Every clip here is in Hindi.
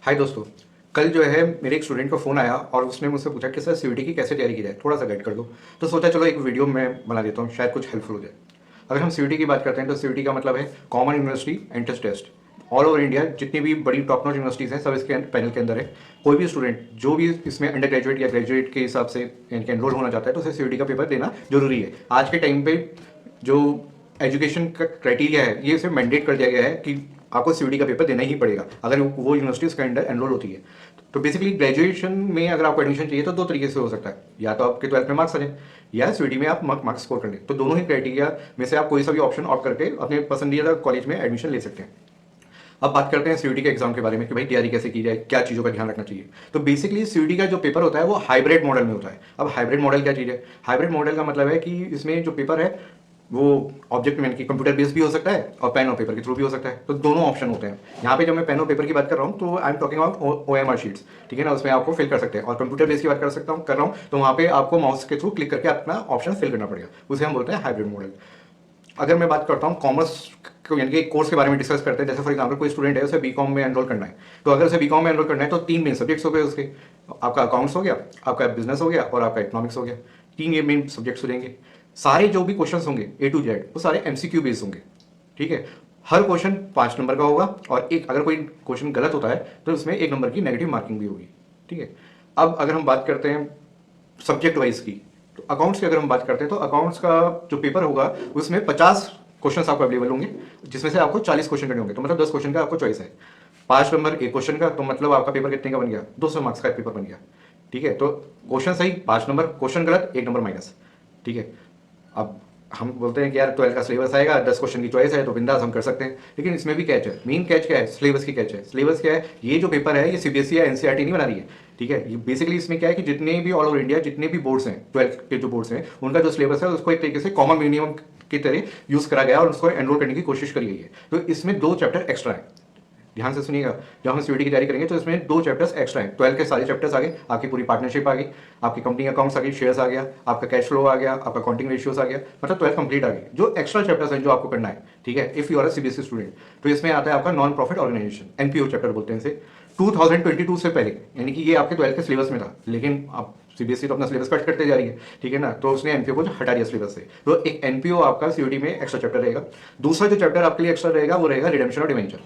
हाय दोस्तों। कल जो है मेरे एक स्टूडेंट का फ़ोन आया और उसने मुझसे पूछा कि सर सीयूईटी की कैसे तैयारी की जाए, थोड़ा सा गाइड कर दो। तो सोचा चलो एक वीडियो मैं बना देता हूँ, शायद कुछ हेल्पफुल हो जाए। अगर हम सीयूईटी की बात करते हैं तो सीयूईटी का मतलब है common university entrance test. All over India जितनी भी बड़ी टॉप नॉच यूनिवर्सिटीज़ हैं सब इसके पैनल के अंदर है। कोई भी स्टूडेंट जो भी इसमें अंडर ग्रेजुएट या ग्रेजुएट के हिसाब से इनके एनरोल होना चाहता है तो उसे सीयूईटी का पेपर देना जरूरी है। आज के टाइम पे जो एजुकेशन का क्राइटेरिया है ये इसे मैंडेट कर दिया गया है कि आपको सीयूईटी का पेपर देना ही पड़ेगा अगर वो यूनिवर्सिटी उसके अंडर एनरोल होती है। तो बेसिकली ग्रेजुएशन में अगर आपको एडमिशन चाहिए तो दो तरीके से हो सकता है, या तो आपके 12th में मार्क्स आ जाए या सीयूईटी में आप मार्क्स स्कोर कर लें। तो दोनों ही क्राइटेरिया में से आप कोई सा भी ऑप्शन ऑप्ट करके अपने पसंदीदा कॉलेज में एडमिशन ले सकते हैं। अब बात करते हैं सीयूईटी के एग्जाम के बारे में कि भाई तैयारी कैसे की जाए, क्या चीज़ों का ध्यान रखना चाहिए। तो बेसिकली सीयूईटी का जो पेपर होता है वो हाइब्रिड मॉडल में होता है। अब हाइब्रिड मॉडल क्या चीज़ है? हाइब्रिड मॉडल का मतलब है कि इसमें जो पेपर है वो ऑब्जेक्ट में कि कंप्यूटर बेस्ड भी हो सकता है और पेन और पेपर के थ्रू भी हो सकता है। तो दोनों ऑप्शन होते हैं। यहाँ पे जब मैं पेन और पेपर की बात कर रहा हूँ तो I am talking about OMR sheets, ठीक है ना, उसमें आपको फिल कर सकते हैं। और कंप्यूटर बेस्ड की बात कर रहा हूँ तो वहाँ पे आपको माउस के थ्रू क्लिक करके अपना ऑप्शन फिल करना पड़ेगा, उसे हम बोलते हैं हाइब्रिड मॉडल। अगर मैं बात करता हूँ कॉमर्स यानी कि कोर्स के बारे में डिस्कस करते हैं, जैसे फॉर एग्जांपल कोई स्टूडेंट है उसे बीकॉम में एनरोल करना है। तो अगर उसे बीकॉम में एनरोल करना है तो तीन मेन सब्जेक्ट्स हो गए उसके। आपका अकाउंट्स हो गया, आपका बिजनेस हो गया और आपका इकोनॉमिक्स हो गया। तीन ये मेन सब्जेक्ट्स हो जाएंगे। सारे जो भी क्वेश्चन होंगे A to Z वो सारे MCQ बेस्ड होंगे, ठीक है। हर क्वेश्चन 5 नंबर का होगा और एक अगर कोई क्वेश्चन गलत होता है तो उसमें 1 नंबर की नेगेटिव मार्किंग भी होगी, ठीक है। अब अगर हम बात करते हैं सब्जेक्ट वाइज की, तो अकाउंट्स की अगर हम बात करते हैं तो अकाउंट्स का जो पेपर होगा उसमें 50 क्वेश्चन आपको अवेलेबल होंगे, जिसमें से आपको 40 क्वेश्चन करने होंगे। तो मतलब 10 क्वेश्चन का आपको चॉइस है। 5 नंबर एक क्वेश्चन का, तो मतलब आपका पेपर कितने का बन गया? 200 मार्क्स का पेपर बन गया, ठीक है। तो क्वेश्चन सही 5 नंबर, क्वेश्चन गलत 1 नंबर माइनस, ठीक है। अब हम बोलते हैं कि यार 12 का सिलेबस आएगा, 10 क्वेश्चन की चॉइस है तो बिंदास हम कर सकते हैं। लेकिन इसमें भी कैच है। मेन कैच क्या है? सिलेबस की कैच है। सिलेबस क्या है? ये जो पेपर है ये CBSE या NCERT नहीं बना रही है, ठीक है। ये बेसिकली इसमें क्या है कि जितने भी ऑल ओवर इंडिया जितने भी बोर्ड्स हैं, 12th के जो बोर्ड्स हैं, उनका जो सिलेबस है उसको एक तरीके से कॉमन मिनिमम की तरह यूज करा गया और उसको एनरोल करने की कोशिश करी गई है। तो इसमें 2 चैप्टर एक्स्ट्रा है। ध्यान से सुनिएगा, जब हम सीयूईटी की तैयारी करेंगे तो इसमें 2 चैप्टर्स एक्स्ट्रा हैं। 12 के सारे चैप्टर्स आ गए, आपकी पूरी पार्टनरशिप आ गई, आपकी कंपनी अकाउंट्स आ गई, शेयर्स आ गया, आपका कैश फ्लो आ गया, आपका अकाउंटिंग रेशियोस आ गया, मतलब 12 कंप्लीट आ गई। जो एक्स्ट्रा चैप्टर्स हैं जो आपको करना है, ठीक है, if you are a CBSE student, तो इसमें आता है आपका non profit organisation, NPO chapter बोलते हैं इसे। 2022 से पहले, यानी कि ये आपके 12 के सिलेबस में था, लेकिन अब CBSE तो अपना सिलेबस कट करते जा रही है, ठीक है ना, तो उसने NPO को हटा दिया सिलेबस से। तो एक NPO आपका सीयूईटी में एक्स्ट्रा चैप्टर रहेगा। दूसरा जो चैप्टर आपके लिए एक्स्ट्रा रहेगा वो रहेगा रिडेम्पशन और डिवेंचर,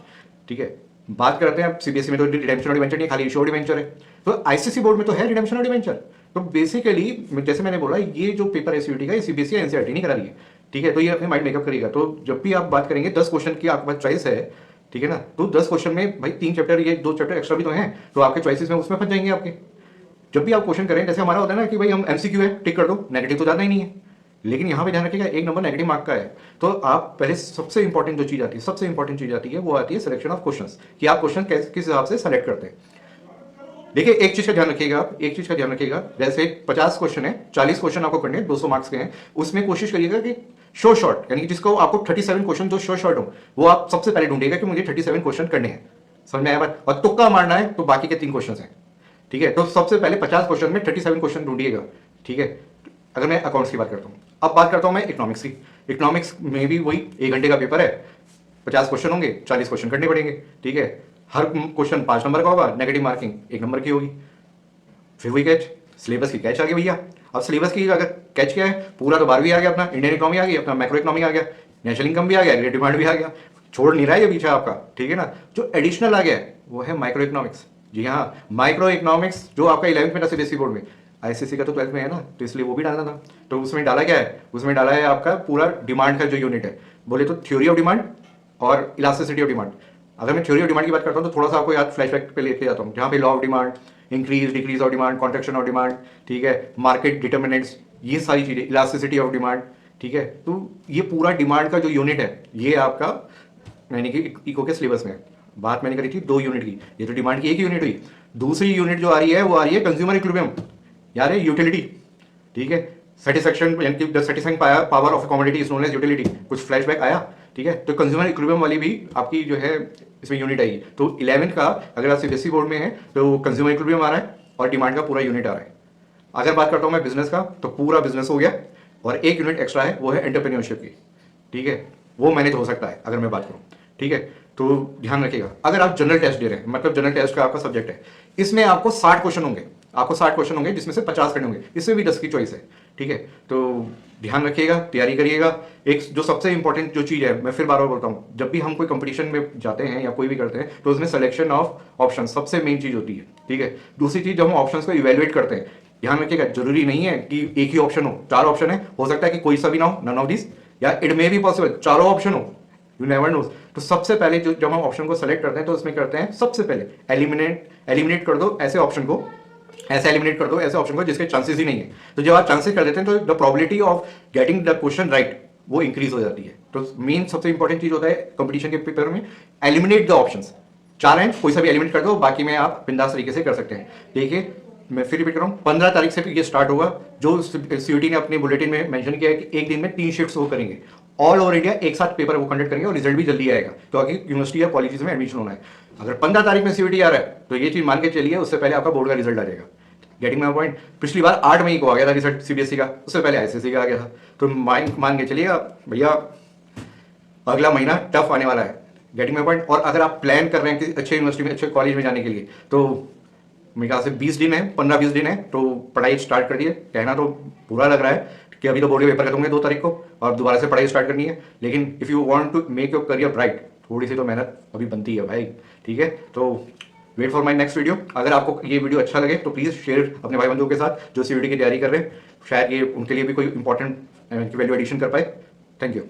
ठीक है। बात करते हैं अब CBSE में तो रिडेम्पशन और डिवेंचर नहीं, खाली इशू और डिवेंचर है। तो ICSE बोर्ड में तो है रिडेम्पशन और डिवेंचर। तो बेसिकली जैसे मैंने बोला ये जो पेपर है सीयूईटी का ये CBSE या NCERT नहीं करा रही है, ठीक है। तो ये अपने माइंड मेकअप करेगा। तो जब भी आप बात करेंगे 10 क्वेश्चन की आपके पास चॉइस है, ठीक है ना, तो 10 क्वेश्चन में भाई 3 चैप्टर, ये 2 चैप्टर एक्स्ट्रा भी तो हैं, तो आपके चॉइसेस में उसमें फंस जाएंगे आपके। जब भी आप क्वेश्चन करें, जैसे हमारा होता है ना कि भाई हम MCQ है टिक कर दो, नेगेटिव तो ज्यादा ही नहीं है, लेकिन यहाँ पे ध्यान रखिएगा 1 नंबर नेगेटिव मार्क का है। तो आप पहले सबसे इंपॉर्टेंट जो चीज आती है, सबसे इंपॉर्टेंट चीज आती है वो आती है सिलेक्शन ऑफ क्वेश्चंस, कि आप क्वेश्चन किस हिसाब से सेलेक्ट करते हैं। देखिए एक चीज का ध्यान रखिएगा, आप एक चीज का ध्यान रखिएगा, जैसे 50 क्वेश्चन है, 40 क्वेश्चन आपको करने हैं, 200 मार्क्स के हैं, उसमें कोशिश करिएगा कि शो शॉर्ट, यानी कि जिसको आपको 37 क्वेश्चन जो शो शॉर्ट हो वो आप सबसे पहले ढूंढिएगा कि मुझे 37 क्वेश्चन करने हैं। समझ में आया बात? और तुक्का मारना है तो बाकी के 3 क्वेश्चन हैं, ठीक है। तो सबसे पहले 50 क्वेश्चन में 37 क्वेश्चन ढूंढिएगा, ठीक है। अगर मैं अकाउंट्स की बात करता हूँ, अब बात करता हूँ मैं इकोनॉमिक्स की। इकोनॉमिक्स में भी वही 1 घंटे का पेपर है, 50 क्वेश्चन होंगे, 40 क्वेश्चन करने पड़ेंगे, ठीक है। हर क्वेश्चन 5 नंबर का होगा, नेगेटिव मार्किंग 1 नंबर की होगी। फिर वही कैच, सिलेबस की कैच आ गई भैया। अब सिलेबस की अगर कैच क्या है, पूरा तो 12वीं आ गया, अपना इंडियन इकोनॉमी आ गई, अपना मैक्रो इकोनॉमी आ गया, नेशनल इनकम भी आ गया, ग्रेड डिमांड भी आ गया, छोड़ नहीं रहा है ये पीछे आपका, ठीक है ना। जो एडिशनल आ गया है वो है माइक्रो इकोनॉमिक्स। जी हाँ, माइक्रो इकोनॉमिक्स जो आपका 11th में था CBSE बोर्ड में, ICSE का तो 12th में है ना, तो इसलिए वो भी डालना था। तो उसमें डाला क्या है? उसमें डाला है आपका पूरा डिमांड का जो यूनिट है, बोले तो थ्योरी ऑफ डिमांड और इलास्टिसिटी ऑफ डिमांड। अगर मैं थ्योरी ऑफ डिमांड की बात करता हूँ तो थोड़ा सा आपको याद फ्लैशबैक पे लेके जाता हूँ, जहाँ पे law of demand, increase decrease of demand, contraction of demand, ठीक है, मार्केट डिटर्मिनेंट्स, ये सारी चीजें, इलास्टिसिटी ऑफ डिमांड, ठीक है। तो ये पूरा डिमांड का जो यूनिट है ये आपका यानी कि इको के सिलेबस में है। बात मैंने करी थी 2 यूनिट की, ये तो डिमांड की एक यूनिट हुई। दूसरी यूनिट जो आ रही है वो आ रही है कंज्यूमर इक्विलिब्रियम, यार है यूटिलिटी, ठीक है। सेटिस्फैक्शन यानी कि the satisfying power of commodity is known as utility, कुछ फ्लैशबैक आया, ठीक है। तो कंज्यूमर इक्विलिब्रियम वाली भी आपकी जो है इसमें यूनिट आएगी। तो 11th का अगर आप CBSE बोर्ड में है तो कंज्यूमर इक्विलिब्रियम आ रहा है और डिमांड का पूरा यूनिट आ रहा है। अगर बात करता हूं मैं बिजनेस का, तो पूरा बिजनेस हो गया और एक यूनिट एक्स्ट्रा है वो है एंटरप्रेन्योरशिप की, ठीक है। वो मैनेज हो सकता है अगर मैं बात करूं, ठीक है। तो ध्यान रखिएगा, अगर आप जनरल टेस्ट दे रहे हैं, मतलब जनरल टेस्ट का आपका सब्जेक्ट है, इसमें आपको 60 क्वेश्चन होंगे, आपको 60 क्वेश्चन होंगे जिसमें से 50 करने होंगे, इसमें भी 10 की चॉइस है, ठीक है। तो ध्यान रखिएगा, तैयारी करिएगा। एक जो सबसे इंपॉर्टेंट जो चीज़ है, मैं फिर बार बार बोलता हूँ, जब भी हम कोई कंपटीशन में जाते हैं या कोई भी करते हैं तो उसमें सिलेक्शन ऑफ ऑप्शन सबसे मेन चीज़ होती है, ठीक है। दूसरी चीज़, जब हम ऑप्शंस को इवेलुएट करते हैं, ध्यान रखिएगा, जरूरी नहीं है कि एक ही ऑप्शन हो, 4 ऑप्शन है, हो सकता है कि कोई सा भी ना हो, नन ऑफ दिस, या इट मे बी पॉसिबल चारों ऑप्शन हो, यू नेवर नोज। तो सबसे पहले जब हम ऑप्शन को सेलेक्ट करते हैं तो उसमें करते हैं सबसे पहले एलिमिनेट कर दो ऐसे ऑप्शन को, ऐसे एलिमिनेट कर दो ऐसे ऑप्शन को जिसके चांसेस ही नहीं है। तो जब आप चांसेस कर देते हैं तो the probability of getting the question right वो इंक्रीज हो जाती है। तो मेन सबसे इंपॉर्टेंट चीज होता है कंपटीशन के पेपर में, एलिमिनेट द ऑप्शंस। 4 हैं, कोई सा भी एलिमिनेट कर दो, बाकी में आप बिंदास तरीके से कर सकते हैं। देखिए, मैं फिर रिपीट कर रहा हूँ, 15 तारीख से ये स्टार्ट होगा। जो सीयूटी ने अपने बुलेटिन में मेंशन किया है कि एक दिन में 3 शिफ्ट्स वो करेंगे, ऑल ओवर इंडिया एक साथ पेपर वो कंडक्ट करेंगे और रिजल्ट भी जल्दी आएगा, क्योंकि यूनिवर्सिटी या कॉलेजेस में एडमिशन होना है। अगर 15 तारीख में सीयूटी आ रहा है तो ये चीज मान के चलिए उससे पहले आपका बोर्ड का रिजल्ट आ जाएगा। Getting my point. पिछली बार 8 मई को आ गया था रिजल्ट सीबीएसई का, उससे पहले आईसीएसई का आ गया था। तो मान के चलिएगा भैया, अगला महीना टफ आने वाला है। Getting my point. और अगर आप प्लान कर रहे हैं कि अच्छे यूनिवर्सिटी में, अच्छे कॉलेज में जाने के लिए, तो मेरे ख्याल से 20 दिन है, 15-20 दिन है, तो पढ़ाई स्टार्ट कर दिए। कहना तो बुरा लग रहा है कि अभी तो बोर्ड के पेपर खत्म होंगे 2 तारीख को और दोबारा से पढ़ाई स्टार्ट करनी है, लेकिन if you want to make your career bright, थोड़ी सी तो मेहनत अभी बनती है भाई, ठीक है। तो wait for my next video. अगर आपको ये वीडियो अच्छा लगे तो प्लीज़ शेयर अपने भाई बंधुओं के साथ जो सीयूटी की तैयारी कर रहे हैं, शायद ये उनके लिए भी कोई इंपॉर्टेंट वैल्यू एडिशन कर पाए। Thank you.